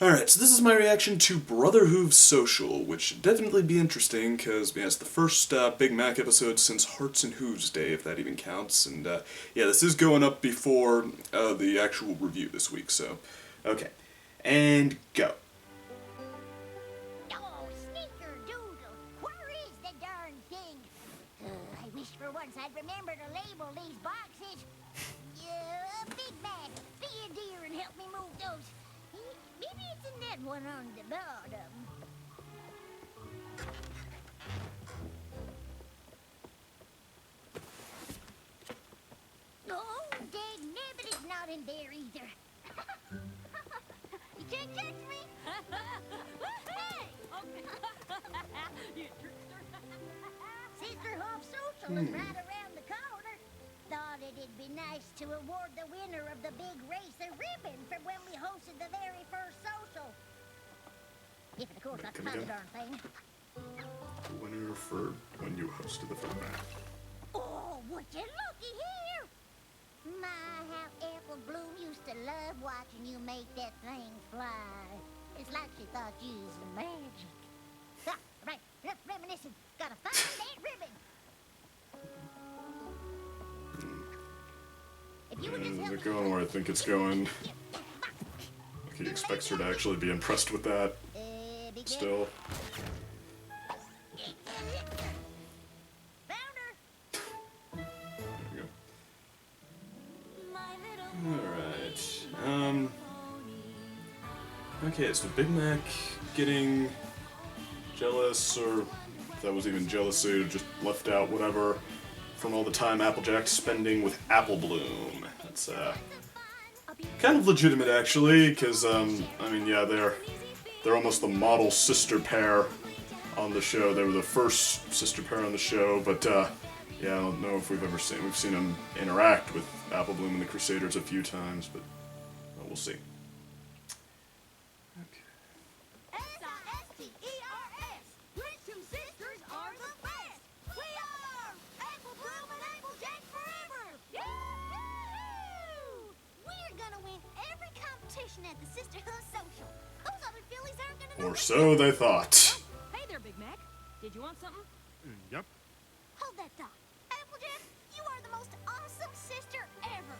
Alright, so this is my reaction to Brotherhooves Social, which should definitely be interesting, because it's the first Big Mac episode since Hearts and Hooves Day, if that even counts, and yeah, this is going up before the actual review this week, so, okay. And go. Oh, snickerdoodle, where is the darn thing? I wish for once I'd remember to label these boxes. Big Mac, be a dear and help me move those. Maybe it's in that one on the bottom. Oh, dang nabbit, it's not in there either. You can't catch me. Hey! Sisterhood Social is right around the corner. Thought it'd be nice to award the winner of the big race a ribbon from when we hosted the very first social. If, of course, I can find the darn thing. Winner for when you hosted the Big Mac. Oh, would you looky here? My, how Apple Bloom used to love watching you make that thing fly. It's like she thought you was magic. Ah, right, enough reminiscing. Gotta find that ribbon. If you would just help Is it going where I think it's going? Like he expects her to actually be impressed with that. Still. Found her. There we go. Alright. Okay, so Big Mac getting jealous, or if that was even jealousy, or just left out, whatever, from all the time Applejack's spending with Apple Bloom. That's, kind of legitimate, actually, because, I mean, yeah, they're almost the model sister pair on the show. They were the first sister pair on the show, but, yeah, I don't know if we've seen them interact with Apple Bloom and the Crusaders a few times, but well, we'll see. Okay. S-I-S-T-E-R-S. We two sisters are the best. We are Apple Bloom and Applejack forever. Yahoo! We're gonna win every competition at the Sisterhood Social. Those other fillies aren't gonna know. Or so they thought. Hey there, Big Mac. Did you want something? Yep. Hold that thought. Applejack, you are the most awesome sister ever.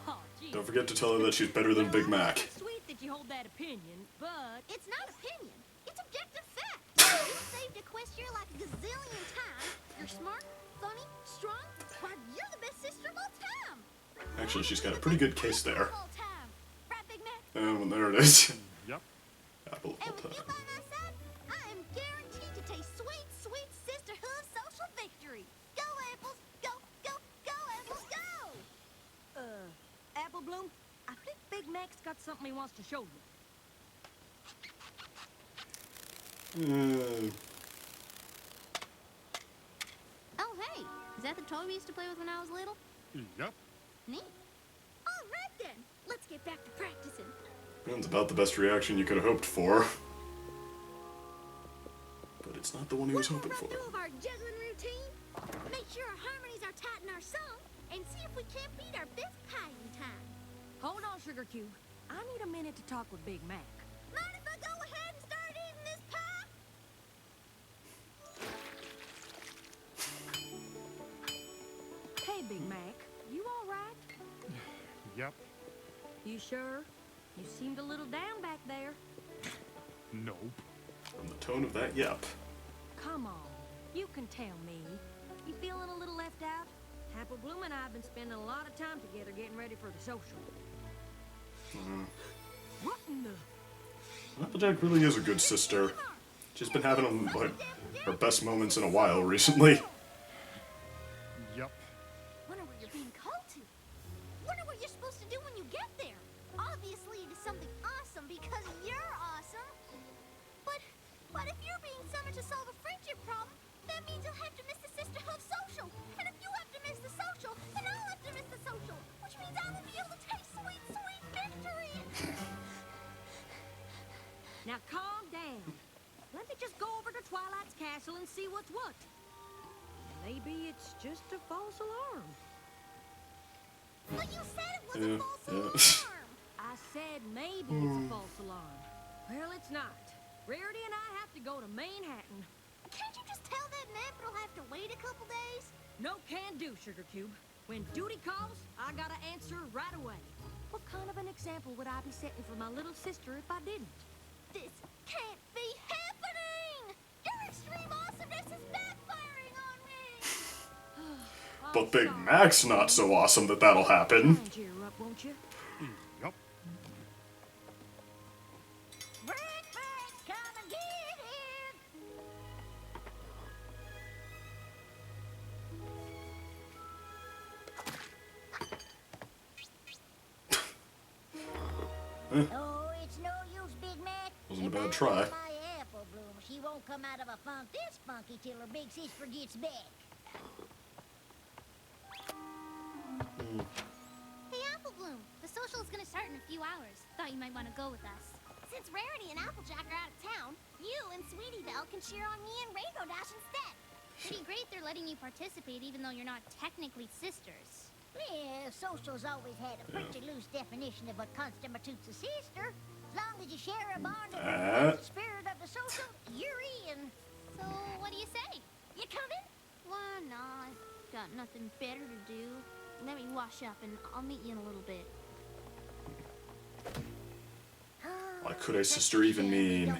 Oh, gee. Don't forget to tell her that she's better than Big Mac. It's sweet that you hold that opinion, but It's not opinion. It's objective fact. You saved Equestria like a gazillion times. You're smart, funny, strong. Why, you're the best sister of all time. Actually, she's got a pretty good case there. Of all time. Right, Big Mac? Well, there it is. Yep. Apple And of with you all by time. my side, I am guaranteed to taste sweet, sweet sisterhood social victory. Go, Apples. Go, go, go, Apples, go. Apple Bloom, I think Big Mac's got something he wants to show you. Oh, hey. Is that the toy we used to play with when I was little? Yep. Neat. All right, then. Let's get back to practicing. That's about the best reaction you could have hoped for. But it's not the one he was hoping for. Run through of our juggling routine. Make sure our harmonies are tight in our song, and see if we can't beat our best pie in time. Hold on, Sugar Cube. I need a minute to talk with Big Mac. Mind if I go ahead and start eating this pie? Hey, Big Mac, you all right? Yep. You sure? You seemed a little down back there. Nope. From the tone of that yep. Come on, you can tell me. You feeling a little left out? Apple Bloom and I have been spending a lot of time together getting ready for the social. What in the... Applejack really is a good sister. She's been having like her best moments in a while recently. Yep. Wonder where you're being called to. Wonder what you're supposed to do when you get there. Obviously, it is something awesome because you're awesome. But if you're being summoned to solve a friendship problem, that means you'll have to miss the Sisterhood Social. And if you have to miss the social, then I'll have to miss the social. Which means I won't be able to taste sweet, sweet victory. Now calm down. Let me just go over to Twilight's castle and see what's what. Maybe it's just a false alarm. But you said it was a false alarm. I said maybe it's a false alarm. it's not. Rarity and I have to go to Manhattan. Can't you just tell that map it'll have to wait a couple days? No can do, Sugar Cube. When duty calls, I gotta answer right away. What kind of an example would I be setting for my little sister if I didn't? This can't be happening! Your extreme awesomeness is backfiring on me! But Big Mac's not so awesome that that'll happen. Cheer her up, won't you? Yup. Breakfast, come and get it! Oh, it's no use, Big Mac. Wasn't a If bad I try. let my apple bloom, she won't come out of a funk this funky till her big sister gets back. Hey, Apple Bloom, the social is gonna start in a few hours. Thought you might want to go with us. Since Rarity and Applejack are out of town, you and Sweetie Belle can cheer on me and Rainbow Dash instead. It'd be great they're letting you participate even though you're not technically sisters. Yeah, social's always had a pretty loose definition of what constitutes a sister. As long as you share a bond of the spirit of the social, you're in. So, what do you say? You coming? Why not? Got nothing better to do. Let me wash up and I'll meet you in a little bit. Why could a sister even mean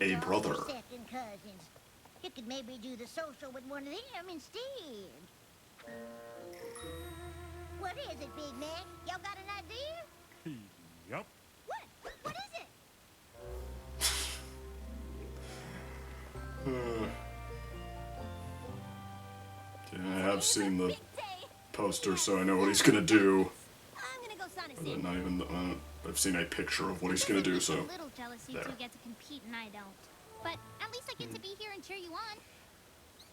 a brother? Cousins. You could maybe do the social with one of them instead. What is it, Big Mac? Y'all got an idea? Yup. What? What is it? Yeah, I have seen the Big day. poster, so I know what he's gonna do. I'm gonna go sign us But in. not even. I've seen a picture of what he's gonna do. I'm So a little jealous you there. two get to compete and I don't. But at least I get to be here and cheer you on.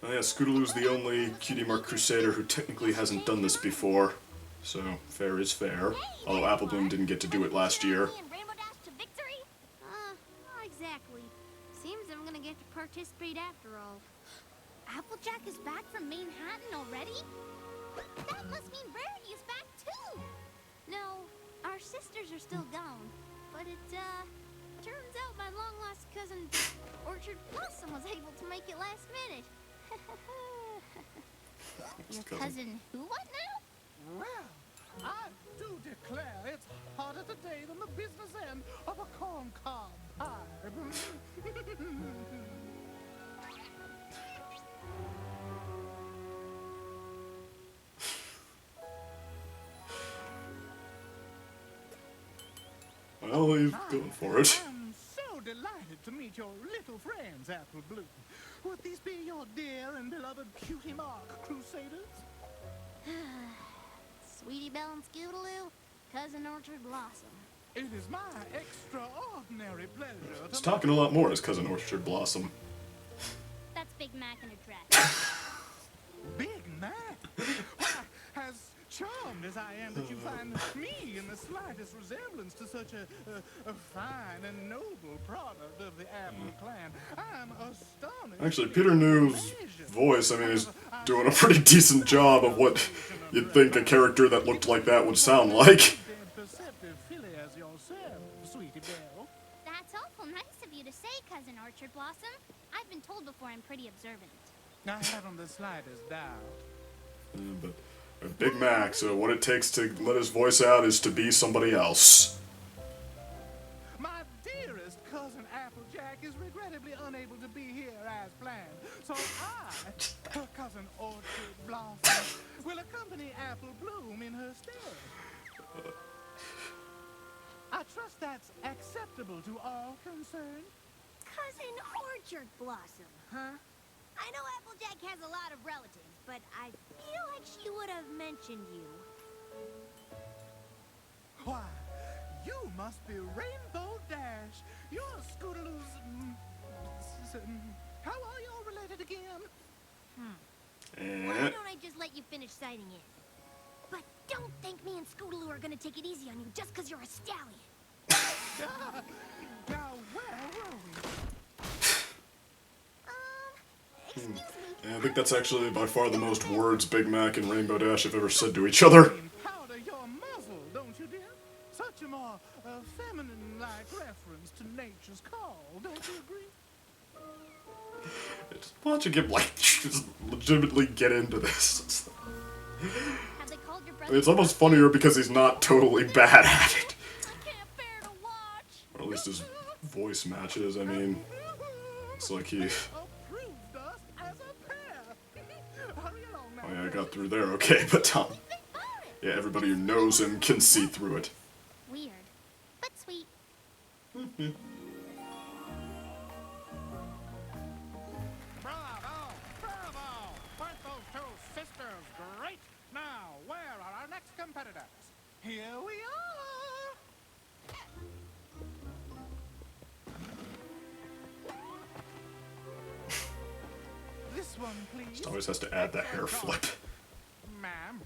oh yeah, Scootaloo's the only Cutie Mark Crusader who technically hasn't done this before. So fair is fair. Although Apple Bloom didn't get to do it last year. Me and Rainbow Dash to victory? Not exactly. Seems I'm gonna get to participate after all. Applejack is back from Manhattan already? That must mean Rarity is back too! No, our sisters are still gone. But it, turns out my long-lost cousin Orchard Blossom was able to make it last minute. Your cousin who what now? Well, I do declare it's harder today than the business end of a corn cob pie. Well, he's going for it. I'm so delighted to meet your little friends, Apple Bloom. Would these be your dear and beloved Cutie Mark Crusaders? Sweetie Belle and Scootaloo, cousin Orchard Blossom. It is my extraordinary pleasure He's to talking a lot more as Cousin Orchard Blossom. That's Big Mac in a dress. Big Mac. Why, as charmed as I am that you find me in the slightest resemblance to such a fine and noble product of the Apple clan, I'm astonished. Actually, Peter New's voice, I mean, he's doing a pretty decent job of what you'd think a character that looked like that would sound like. Perceptive filly as yourself, Sweetie Belle. That's awful nice of you to say, cousin Orchard Blossom. I've been told before I'm pretty observant. I haven't the slightest doubt. But Big Mac, so what it takes to let his voice out is to be somebody else. My dearest cousin Applejack is regrettably unable to be here as planned, so I, her cousin Orchard Blossom, will accompany Apple Bloom in her stead. I trust that's acceptable to all concerned. Cousin Orchard Blossom, huh? I know Applejack has a lot of relatives, but I feel like she would have mentioned you. Why, you must be Rainbow Dash. You're Scootaloo's... how are you all related again? Why don't I just let you finish citing it? But don't think me and Scootaloo are gonna take it easy on you just because you're a stallion. Now, where were we? Excuse me. Yeah, I think that's actually by far the most words Big Mac and Rainbow Dash have ever said to each other. Powder your muzzle, don't you, dear? Such a more feminine-like reference to nature's nature's call. Don't you agree? Just watching him like just legitimately get into this. Have they called your brother? It's almost funnier because he's not totally bad at it. I can't bear to watch. Or at least his voice matches. I mean, it's like he. Approved us as a pair. Hurry along now. Oh yeah, I got through there okay, but yeah, everybody who knows him can see through it. Weird, but sweet. Bravo! Bravo! Weren't those two sisters great? Now, where are our next competitors? Here we are! This one, please. Just always has to add the hair flip. Ma'am.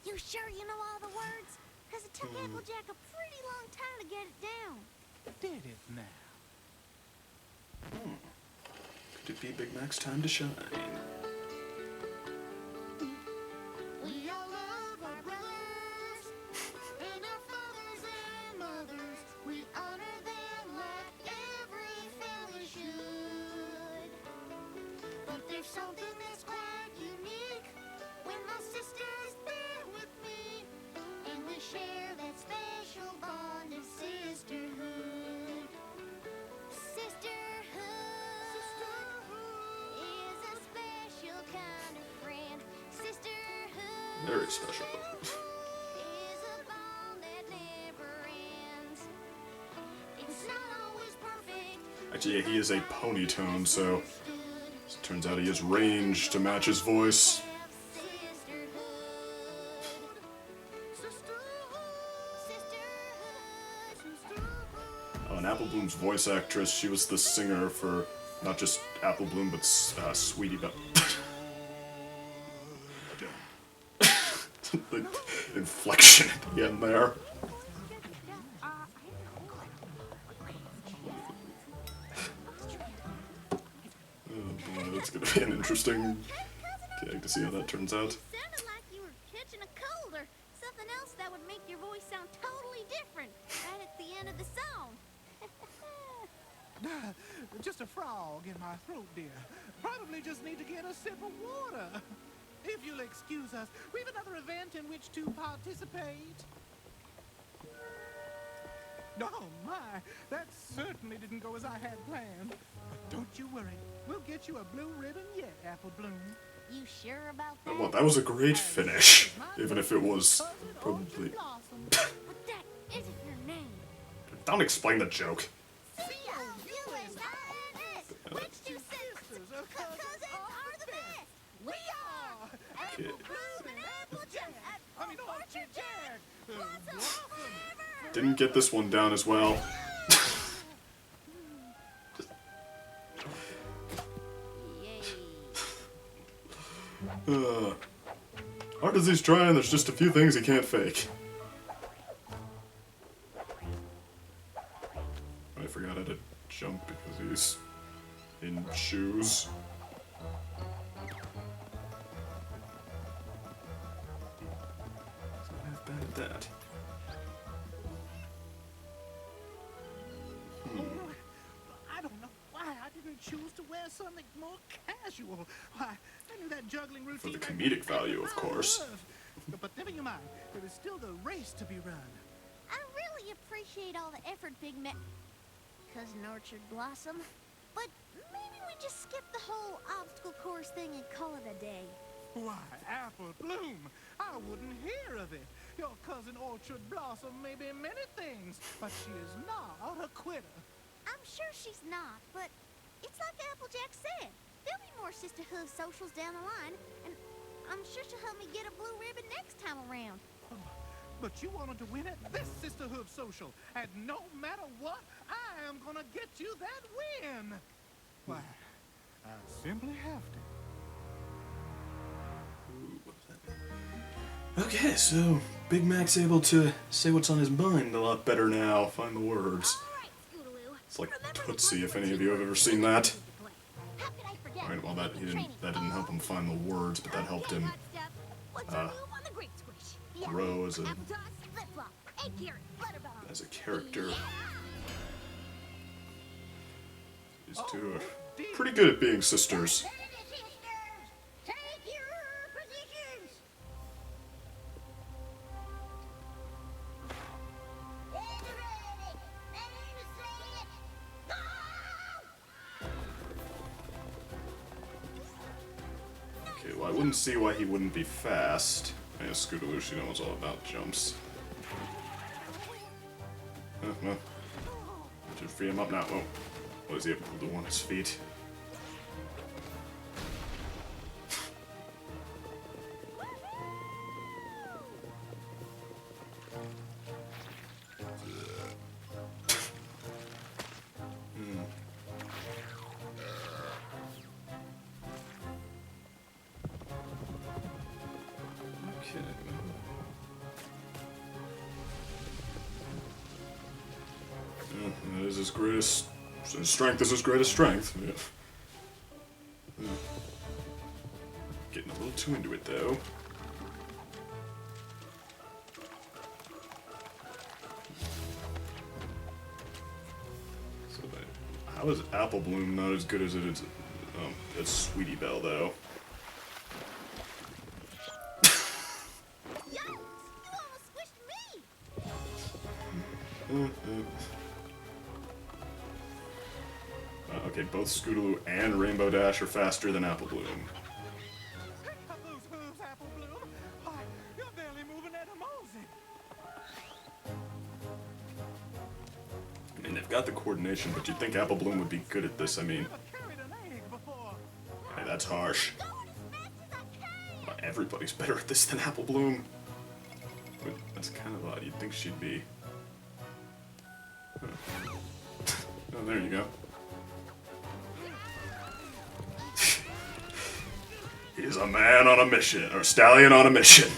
You sure you know all the words? Because it took Applejack a pretty long time to get it down. Did it now? Could it be Big Mac's time to shine? We all love our brothers and our fathers and mothers. We honor them like every family should. But there's something that's quite unique when my sister's there with me, and we share that special bond of sisterhood. Sisterhood is a special kind of friend. Sisterhood Very special. is a bond that never ends. It's not always perfect. Actually, yeah, he is a pony tone, so it turns out he has range to match his voice. Oh, and Apple Bloom's voice actress, she was the singer for not just Apple Bloom, but Sweetie Belle. The inflection at the end there. Oh boy, that's gonna be an interesting gig to see how that turns out. Sounded like you were catching a cold or something else that would make your voice sound totally different right at the end of the song. Just a frog in my throat, dear. Probably just need to get a sip of water. If you'll excuse us, we've another event in which to participate. Oh my, that certainly didn't go as I had planned. But don't you worry, we'll get you a blue ribbon yet, Apple Bloom. You sure about that? Well, that was a great finish, even if it was probably. But that isn't your name. Don't explain the joke. Which two sisters or cousins are the best? We are Okay. Apple Bloom and Applejack. I mean, Orchard Jack. Blossom forever. Didn't get this one down as well. Yay. Hard as he's trying, there's just a few things he can't fake. I forgot how to jump because he's in shoes. He's not as bad at that. I don't know why I didn't choose to wear something more casual. Why, I knew that juggling routine. the comedic value, of course. But never you mind. There is still the race to be run. I really appreciate all the effort, Big Mac. Cousin Orchard Blossom. But maybe we just skip the whole obstacle course thing and call it a day. Why, Apple Bloom, I wouldn't hear of it. Your cousin Orchard Blossom may be many things, but she is not a quitter. I'm sure she's not, but it's like Applejack said. There'll be more sisterhood socials down the line, and I'm sure she'll help me get a blue ribbon next time around. But you wanted to win at this sisterhood social, and no matter what, I am gonna get you that win. Why, I simply have to. Ooh, what was that? Okay, so Big Mac's able to say what's on his mind a lot better now. Find the words. All right, Scootaloo. It's like Remember the Tootsie, if consequences any of you have ever seen that. How could I forget? Alright, well that didn't help him find the words, but that helped him What's your move on the great squish? grow as a Apple toss, flip flop, egg carrot, butterball. as a character. Yeah. These two are pretty good at being sisters. Ready, sisters! Take your positions! Get ready! Ready to say it! Go! Okay, well, I wouldn't see why he wouldn't be fast. Yeah, Scootaloo, she knows all about jumps. Well, should free him up now. Oh, what is he able to do on his feet? That is his greatest... His strength is his greatest strength. Yeah. Getting a little too into it, though. So, how is Apple Bloom not as good as it is at Sweetie Belle, though? Yikes! You almost squished me! Okay, both Scootaloo and Rainbow Dash are faster than Apple Bloom. Those hooves, Apple Bloom. Why, you're barely moving at a mosey. I mean, they've got the coordination, but you'd think Apple Bloom would be good at this. I mean, Never carried an egg before. hey, that's harsh. Going as fast as I can! Well, everybody's better at this than Apple Bloom. But that's kind of odd. You'd think she'd be... Huh. Oh, there you go. He's a man on a mission, or stallion on a mission.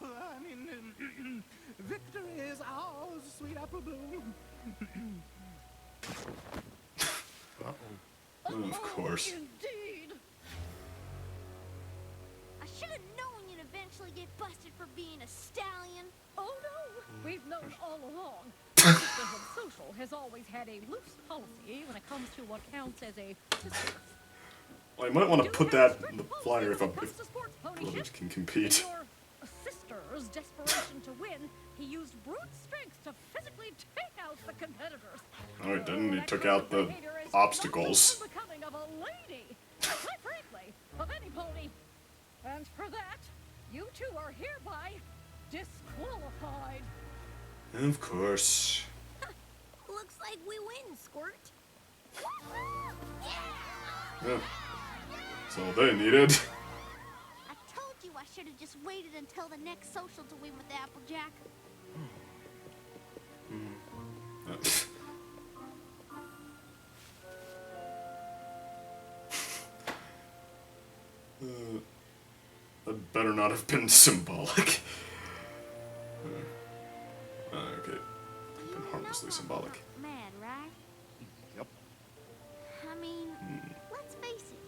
I mean, victory is ours, sweet Apple Bloom. Of course. Indeed! I should have known you'd eventually get busted for being a stallion. Oh no, we've known all along. Brotherhood Social has always had a loose policy when it comes to what counts as a sister. Well, you might want to put that in the flyer if When it comes to sports brothers ponyship, can in compete. your sister's desperation to win, he used brute strength to physically take out the competitors. Oh, he didn't. He That took kind out of the behavior is obstacles. not unbecoming of a lady, quite frankly, of any pony. And for that, you two are hereby disqualified. Of course. Looks like we win, Squirt. Yeah. That's all they needed. I told you I should have just waited until the next social to win with Applejack. That better not have been symbolic. Okay. You Harmlessly know symbolic. I'm not mad, right? Yep. I mean, let's face it.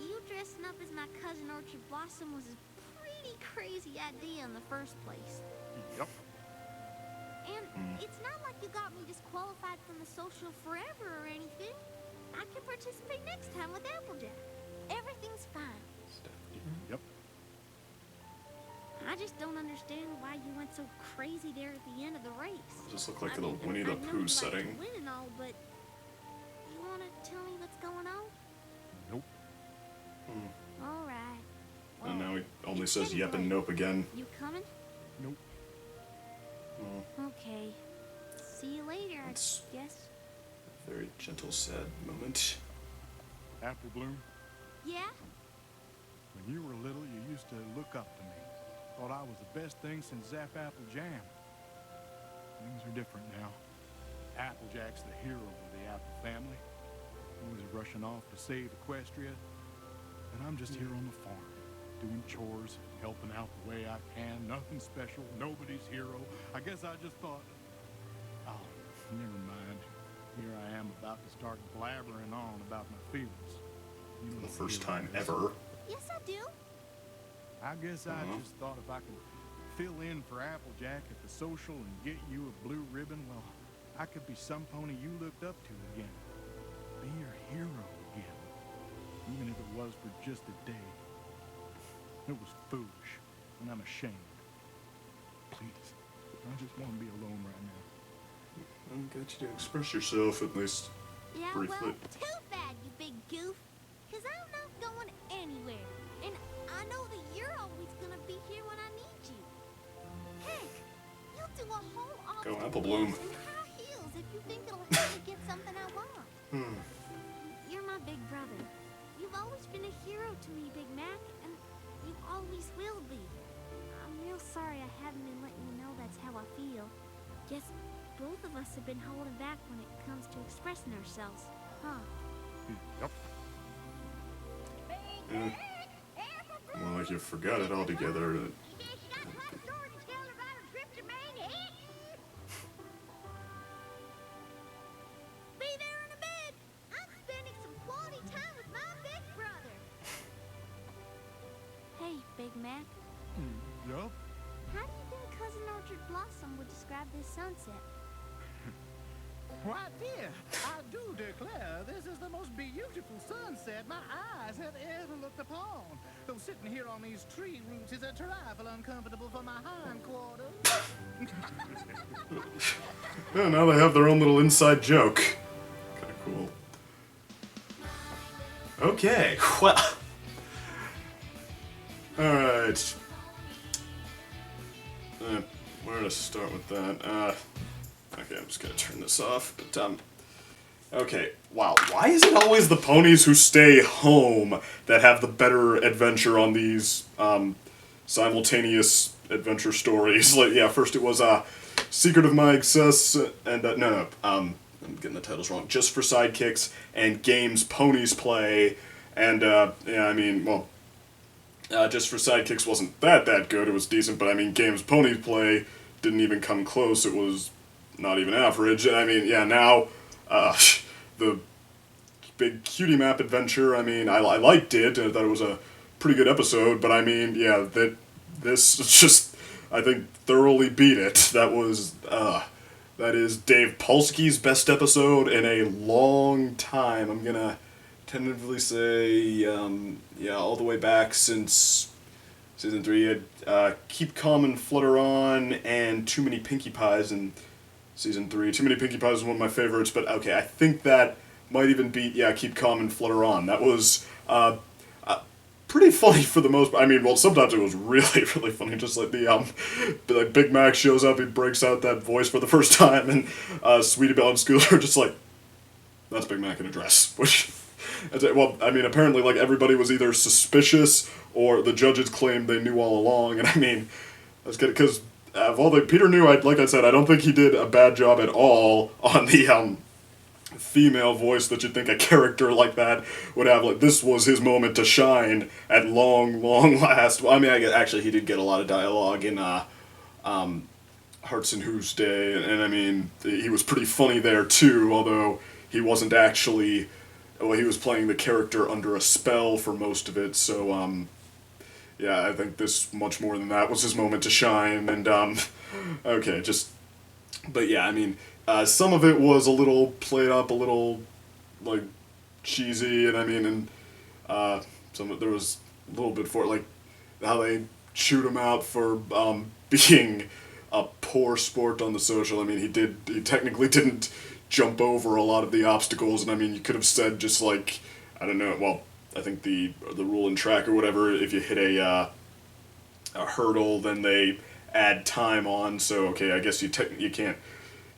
You dressing up as my cousin Orchard Blossom was a pretty crazy idea in the first place. Yep. And it's not like you got me disqualified from the social forever or anything. I can participate next time with Applejack. Everything's fine. Yep. I just don't understand why you went so crazy there at the end of the race. Just look like I a mean, Winnie I the know Pooh you setting. like to win and all, but you want to tell me what's going on? Nope. All right. And now he only it's says getting yep and late. nope again. You coming? Nope. Okay. See you later, It's- I guess. Very gentle, sad moment. Apple Bloom, Yeah? when you were little, you used to look up to me. Thought I was the best thing since Zap Apple Jam. Things are different now. Applejack's the hero of the Apple family. Always rushing off to save Equestria. And I'm just here on the farm, doing chores, helping out the way I can. Nothing special, nobody's hero. I guess I just thought, oh, never mind. here I am about to start blabbering on about my feelings. You know The first how it time is. ever. Yes, I do. I guess I just thought if I could fill in for Applejack at the social and get you a blue ribbon, well, I could be some pony you looked up to again. Be your hero again. Even if it was for just a day. It was foolish, and I'm ashamed. Please, I just want to be alone right now. I'll get you to express yourself at least Yeah, briefly. well, too bad, you big goof. Because I'm not going anywhere. And I know that you're always going to be here when I need you. Heck, you'll do a whole Go office Apple Bloom. in high heels if you think it'll help me get something I want. You're my big brother. You've always been a hero to me, Big Mac, and you always will be. I'm real sorry I haven't been letting you know that's how I feel. Guess both of us have been holding back when it comes to expressing ourselves, huh? Yep. Well, like you forgot it altogether. She says she got a hot story to tell about her trip to Maine. Be there in a bit. I'm spending some quality time with my big brother. Hey, Big Mac. Yup. How do you think Cousin Orchard Blossom would describe this sunset? Why, dear, I do declare this is the most beautiful sunset my eyes have ever looked upon. Though sitting here on these tree roots is a trifle uncomfortable for my hindquarters. Yeah, now they have their own little inside joke. Kind of cool. Okay, well. Alright. Where to start with that? Okay, I'm just gonna turn this off. But, okay, wow. Why is it always the ponies who stay home that have the better adventure on these simultaneous adventure stories? Like, yeah, first it was Secret of My Excess, and I'm getting the titles wrong. Just for Sidekicks and Games Ponies Play, and yeah, I mean, well, Just for Sidekicks wasn't that good. It was decent, but I mean, Games Ponies Play didn't even come close. It was not even average. I mean, yeah, now the big cutie map adventure, I mean, I liked it. I thought it was a pretty good episode, but I mean, yeah, this just, I think, thoroughly beat it. That was, that is Dave Polsky's best episode in a long time. I'm gonna tentatively say, yeah, all the way back since Season 3. Keep Calm and Flutter On, and Too Many Pinkie Pies in Season 3. Too Many Pinkie Pies is one of my favorites, but okay, I think that might even beat, yeah, Keep Calm and Flutter On. That was pretty funny for the most part. I mean, well, sometimes it was really, really funny. Just like like Big Mac shows up, he breaks out that voice for the first time, and Sweetie Belle and Schooler are just like, that's Big Mac in a dress. Which, well, I mean, apparently, like, everybody was either suspicious or the judges claimed they knew all along. And I mean, that's good because of all the Peter knew. Like I said, I don't think he did a bad job at all on the female voice that you'd think a character like that would have. Like, this was his moment to shine at long last. Well, I mean, actually, he did get a lot of dialogue in Hearts and Who's Day, and I mean, he was pretty funny there too, although he wasn't actually, well, he was playing the character under a spell for most of it, so, yeah, I think this, much more than that, was his moment to shine, and, okay, just, but yeah, I mean, some of it was a little played up, a little, like, cheesy, and I mean, and, there was a little bit for, like, how they chewed him out for, being a poor sport on the social. I mean, he technically didn't jump over a lot of the obstacles, and I mean, you could have said just like, I don't know, well, I think the rule in track or whatever, if you hit a hurdle, then they add time on, so okay, I guess you can't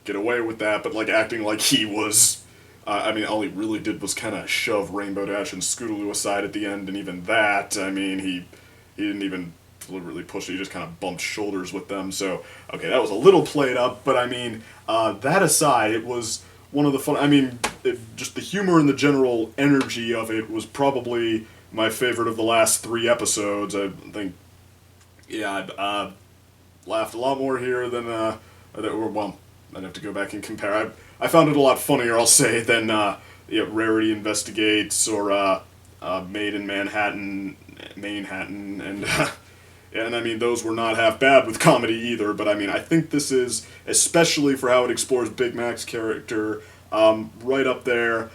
get away with that, but like acting like he was, I mean, all he really did was kind of shove Rainbow Dash and Scootaloo aside at the end, and even that, I mean, he didn't even deliberately push it, he just kind of bumped shoulders with them, so, okay, that was a little played up, but I mean, that aside, it was one of the fun, I mean, just the humor and the general energy of it was probably my favorite of the last 3 episodes. I think, yeah, I laughed a lot more here than, well, I'd have to go back and compare. I found it a lot funnier, I'll say, than Rarity Investigates or Made in Manhattan, and and I mean those were not half bad with comedy either. But I mean I think this is, especially for how it explores Big Mac's character, right up there.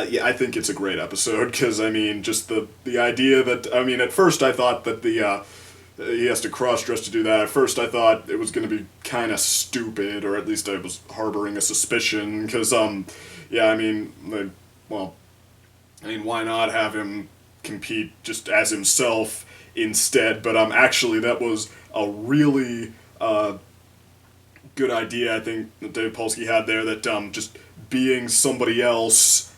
Yeah, I think it's a great episode because I mean just the idea that I mean at first I thought that he has to cross-dress to do that. At first, I thought it was going to be kind of stupid, or at least I was harboring a suspicion, because, yeah, I mean, well, I mean, why not have him compete just as himself instead? But, actually, that was a really, good idea, I think, that Dave Polsky had there, that, just being somebody else,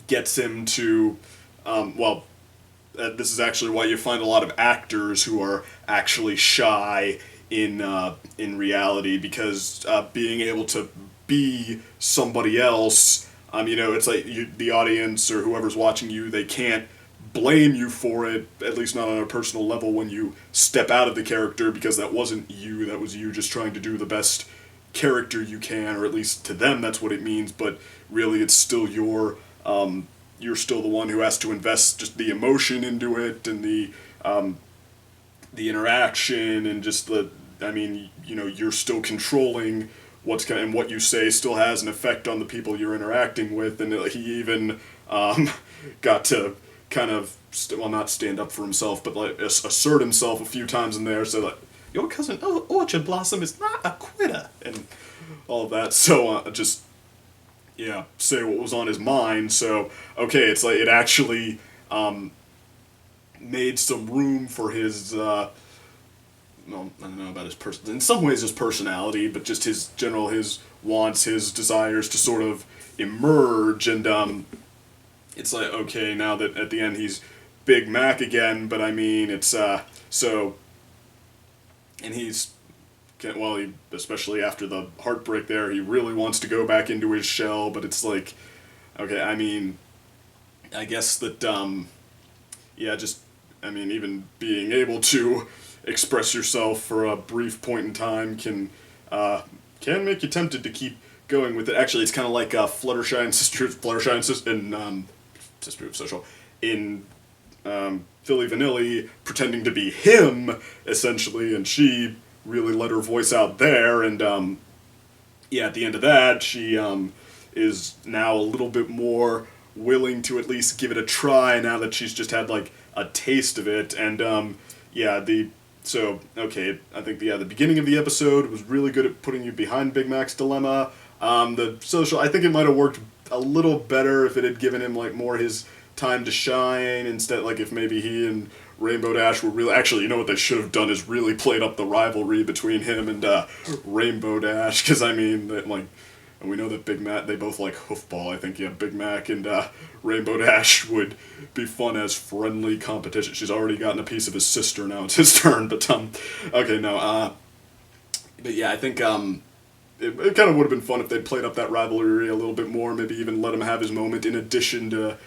gets him to, well, this is actually why you find a lot of actors who are actually shy in reality, because being able to be somebody else, you know, it's like the audience or whoever's watching you, they can't blame you for it, at least not on a personal level, when you step out of the character, because that wasn't you, that was you just trying to do the best character you can, or at least to them that's what it means, but really it's still you're still the one who has to invest just the emotion into it, and the interaction, and just I mean, you know, you're still controlling and what you say still has an effect on the people you're interacting with, and he even got to kind of, well, not stand up for himself, but like assert himself a few times in there, so like, your cousin Orchard Blossom is not a quitter, and all of that, so just, yeah, say what was on his mind. So okay, it's like it actually made some room for his well, I don't know about his in some ways his personality, but just his wants, his desires to sort of emerge, and it's like, okay, now that at the end he's Big Mac again, but I mean it's so, and he's, well, he, especially after the heartbreak there, he really wants to go back into his shell, but it's like, okay, I mean, I guess that, yeah, just, I mean, even being able to express yourself for a brief point in time can make you tempted to keep going with it. Actually, it's kind of like Fluttershy and Sister of Social, in Philly Vanilli, pretending to be him, essentially, and she really let her voice out there, and yeah, at the end of that, she is now a little bit more willing to at least give it a try now that she's just had like a taste of it, and yeah, so okay, I think the beginning of the episode was really good at putting you behind Big Mac's dilemma. The social, I think it might have worked a little better if it had given him like more his time to shine, instead, like if maybe he and Rainbow Dash were really, actually, you know what they should have done is really played up the rivalry between him and Rainbow Dash, because I mean, like, and we know that Big Mac, they both like hoofball. I think, yeah, Big Mac and Rainbow Dash would be fun as friendly competition. She's already gotten a piece of his sister, now it's his turn, but okay, no, but yeah, I think it kind of would have been fun if they'd played up that rivalry a little bit more, maybe even let him have his moment in addition to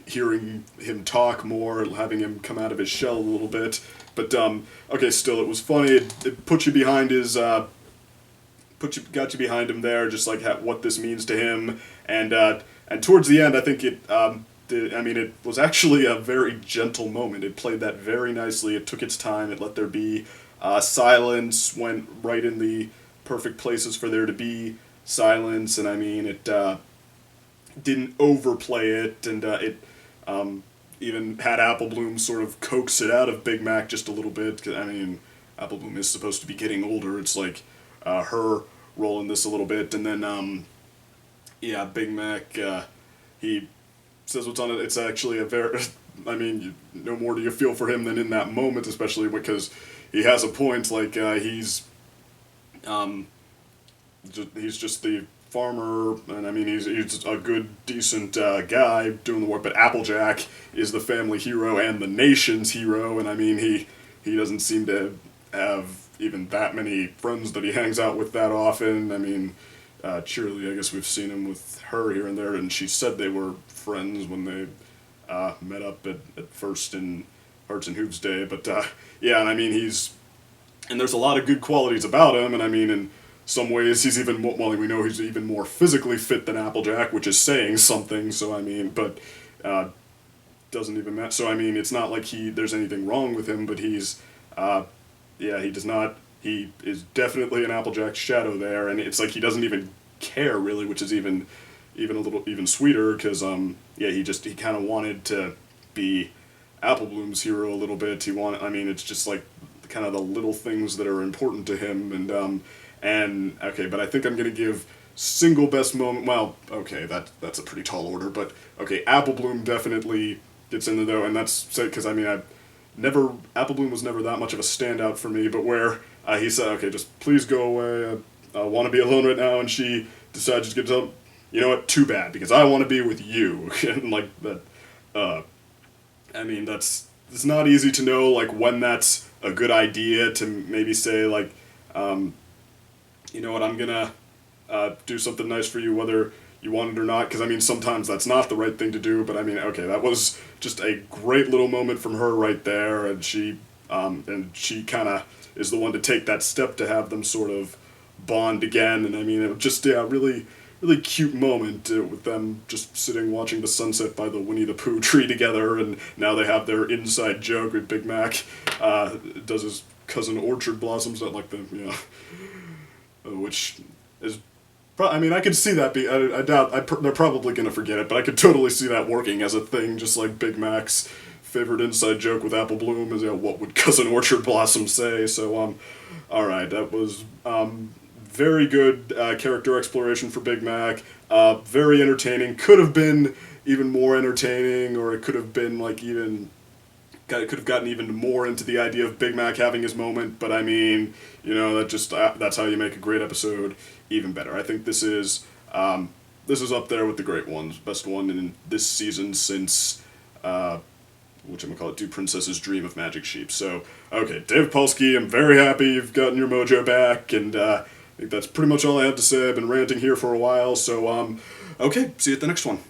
hearing him talk more, having him come out of his shell a little bit. But okay, still, it was funny. It put you behind his, got you behind him there, just like what this means to him. And towards the end, I think it was actually a very gentle moment. It played that very nicely. It took its time. It let there be silence. Went right in the perfect places for there to be silence. And I mean, it didn't overplay it, and it even had Apple Bloom sort of coax it out of Big Mac just a little bit. 'Cause, I mean, Apple Bloom is supposed to be getting older. It's like her role in this a little bit, and then yeah, Big Mac, he says what's on it. It's actually a very, I mean, no more do you feel for him than in that moment, especially because he has a point. Like he's just the farmer, and I mean he's a good, decent guy doing the work, but Applejack is the family hero and the nation's hero, and I mean he doesn't seem to have even that many friends that he hangs out with that often. I mean, Cheerily, I guess we've seen him with her here and there, and she said they were friends when they met up at first in Hearts and Hooves Day, but yeah, and I mean and there's a lot of good qualities about him, and I mean, and some ways he's even more, well, we know he's even more physically fit than Applejack, which is saying something. So I mean, but doesn't even matter. So I mean, it's not like there's anything wrong with him, but he's yeah, he does not. He is definitely an Applejack shadow there, and it's like he doesn't even care really, which is even a little even sweeter because yeah, he kind of wanted to be Apple Bloom's hero a little bit. I mean, it's just like kind of the little things that are important to him, and okay, but I think I'm gonna give single best moment. Well, okay, that's a pretty tall order, but okay, Apple Bloom definitely gets in there though, and that's because I mean Apple Bloom was never that much of a standout for me, but where he said, okay, just please go away, I want to be alone right now, and she decides to get up. You know what? Too bad, because I want to be with you. And like that, I mean, it's not easy to know like when that's a good idea to maybe say like, you know what, I'm gonna do something nice for you whether you want it or not. Because I mean, sometimes that's not the right thing to do. But I mean, okay, that was just a great little moment from her right there, and she kind of is the one to take that step to have them sort of bond again. And I mean, it was just really cute moment with them just sitting watching the sunset by the Winnie the Pooh tree together, and now they have their inside joke with Big Mac does his cousin Orchard Blossoms, not like the, you know, which is, I mean, I could see that I doubt, they're probably going to forget it, but I could totally see that working as a thing, just like Big Mac's favorite inside joke with Apple Bloom is, you know, what would cousin Orchard Blossom say, so, alright, that was, very good character exploration for Big Mac. Very entertaining. Could have been even more entertaining, or it could have been like it could have gotten even more into the idea of Big Mac having his moment. But I mean, you know, that's how you make a great episode even better. I think this is up there with the great ones, best one in this season since whatchamacallit, Do Princesses Dream of Magic Sheep. So okay, Dave Polsky, I'm very happy you've gotten your mojo back, and I think that's pretty much all I have to say. I've been ranting here for a while, so, okay, see you at the next one.